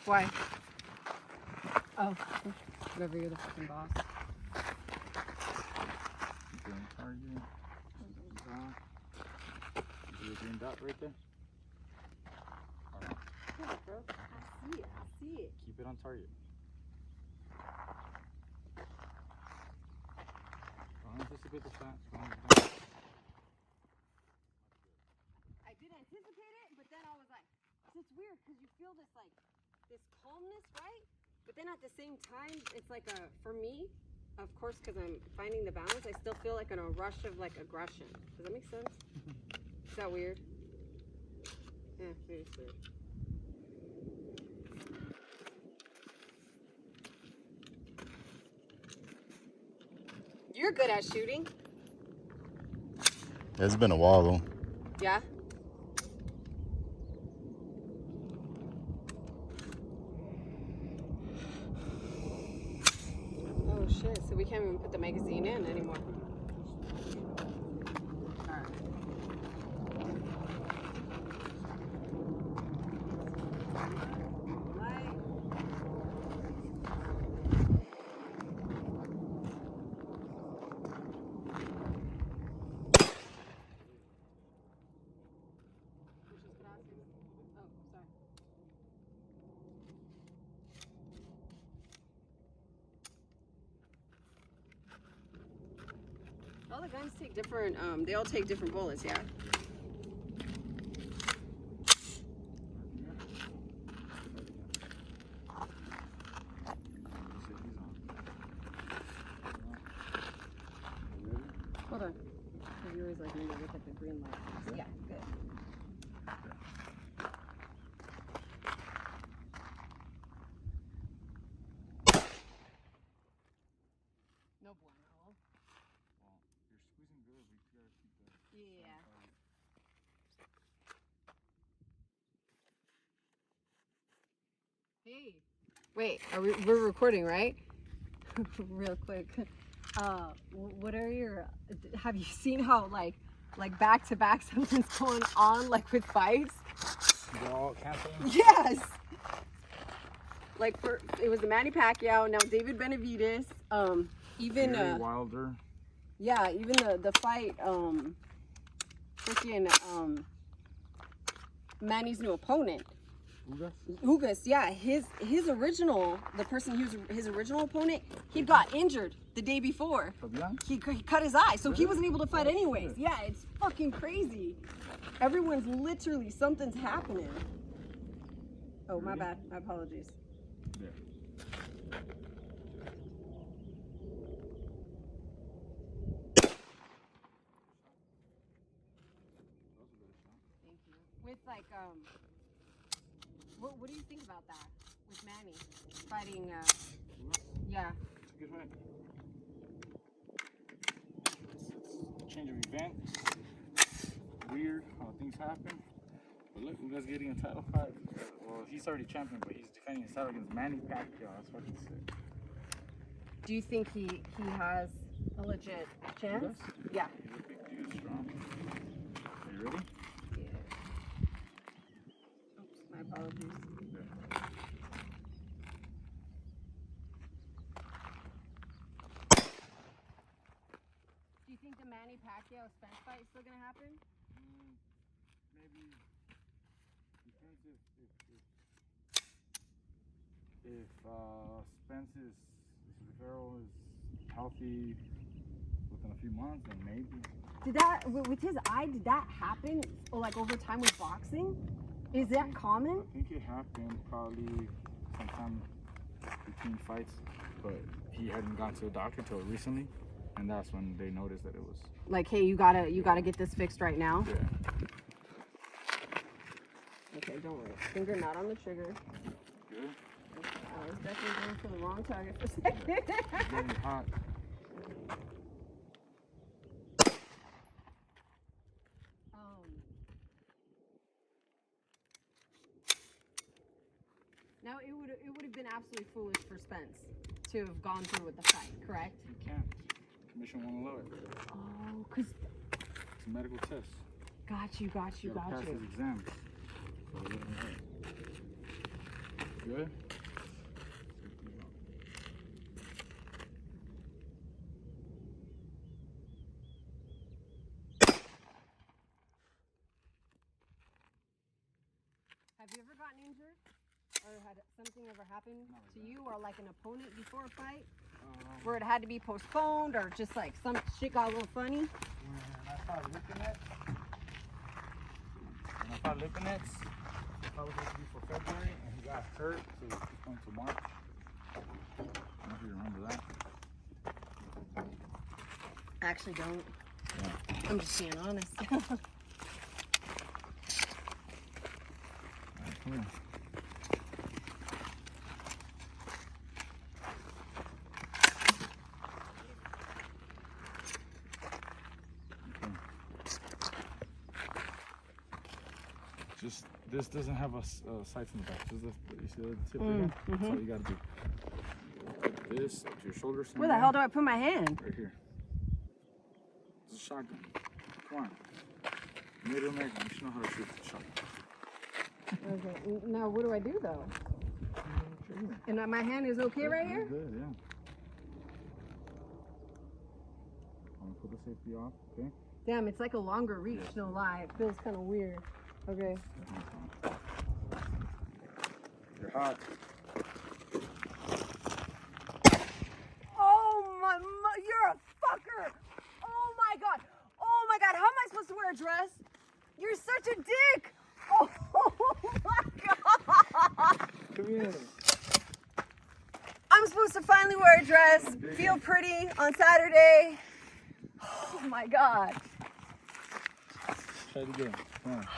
Why? Oh, whatever, you're the fucking boss. Green target. See the green dot right there? Yeah, bro. I see it. I see it. Keep it on target. Don't anticipate the shot. I did anticipate it, but then I was like, it's weird because you feel this like this calmness, right? But then at the same time, it's like a, for me, of course, because I'm finding the balance, I still feel like in a rush of like aggression. Does that make sense? Is that weird? Yeah, maybe it's weird. You're good at shooting. It's been a while though. Yeah. Oh shit, so we can't even put the magazine in anymore. Alright. All the guns take different, they all take different bullets, yeah? Hold on. You always like me to look at the green light. Yeah, good. No bueno. Well, you're squeezing good, but you gotta keep the. Yeah. Hey. Wait, we're recording, right? Real quick. What are your, have you seen how like back to back something's going on like with fights? They're all canceling? Yes. Like it was the Manny Pacquiao, now David Benavidez, even Wilder. Yeah, even the fight, freaking Manny's new opponent. Ugas, yeah, his original, the person his original opponent, he got injured the day before. He cut his eye, so he wasn't able to fight anyways. Yeah, it's fucking crazy. Everyone's literally, something's happening. Oh, my bad. My apologies. Yeah. Thank you. With like, what do you think about that with Manny fighting? Yeah. It's a good fight. It's a change of events. Weird how things happen. But look, Ugas getting a title fight. Well, he's already champion, but he's defending his title against Manny Pacquiao. That's fucking sick. Do you think he has a legit chance? Yeah. He's a big dude, strong. Are you ready? Yeah. Oops, my apologies. Do you think the Manny Pacquiao Spence fight is still gonna happen? Maybe depends if Spence's Rivero is healthy within a few months, then maybe. Did that with his eye? Did that happen? Or like over time with boxing? Is that common? I think it happened probably sometime between fights, but he hadn't gone to the doctor till recently, and that's when they noticed that it was like, hey, you gotta get this fixed right now. Yeah. Okay, don't worry. Finger not on the trigger. Good. I was definitely going for the wrong target for a second. It's getting hot. Now it would have been absolutely foolish for Spence to have gone through with the fight, correct? You can't. Commission won't allow it. Oh, cause it's a medical test. Got you. Pass his exams. So Good. Have you ever gotten injured? Or had something ever happen to you or like an opponent before a fight? Where it had to be postponed or just like some shit got a little funny? When I fought Lipinets, I was supposed to be for February and he got hurt, so it's going to March. I don't know if you remember that. I actually don't. Yeah. I'm just being honest. Alright, come here. Just this doesn't have a sights in the back. Just you see the tip right here? That's all you gotta do. This to your shoulders. Where the hell do I put my hand? Right here. It's a shotgun. Come on. Native American, you should know how to shoot a shotgun. Okay. Now what do I do though? And my hand is okay right here? Good, yeah. I'm gonna put the safety off, okay? Damn, it's like a longer reach, no lie. It feels kind of weird. Okay. You're hot. Oh my, you're a fucker. Oh my god. Oh my god, how am I supposed to wear a dress? You're such a dick. Oh my god. Come here. I'm supposed to finally wear a dress, feel pretty on Saturday. Oh my god. Try it again. Come on.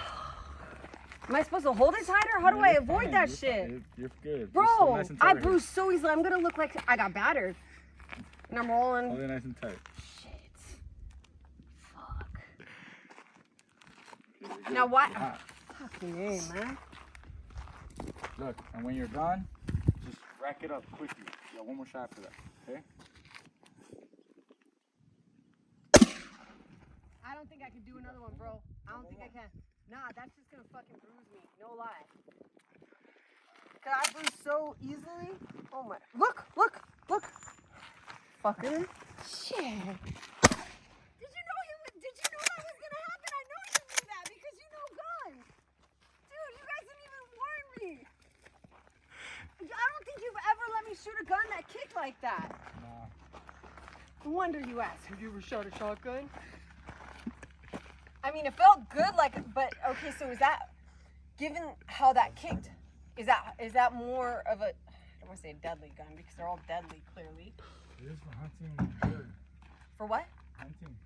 Am I supposed to hold it tighter? How do I avoid that shit? You're good. Bro, nice and I tight bruised so easily. I'm gonna look like I got battered. And I'm rolling. Hold it nice and tight. Shit. Fuck. Now what? Fucking A, man. Look, and when you're done, just rack it up quickly. You got one more shot for that, okay? I don't think I can do another one, bro. I don't think I can. Nah, that's just gonna fucking bruise me. No lie. Cause I bruise so easily. Oh my. Look. Fucker. Shit. Did you know that was gonna happen? I know you knew that because you know guns. Dude, you guys didn't even warn me. I don't think you've ever let me shoot a gun that kicked like that. Nah. No wonder you asked. Have you ever shot a shotgun? I mean, it felt good, but okay, so is that, given how that kicked, is that more of a, I don't want to say a deadly gun, because they're all deadly, clearly. It is for hunting. Bird. For what? Hunting.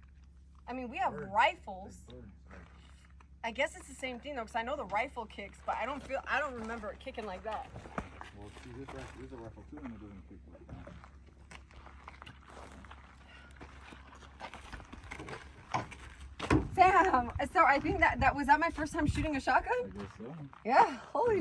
I mean, we have Bird. rifles. Bird. I guess it's the same thing, though, because I know the rifle kicks, but I don't remember it kicking like that. Well, see, this is a rifle too, and it doesn't kick like that. Damn. So I think that was that my first time shooting a shotgun? I guess so. Yeah. Holy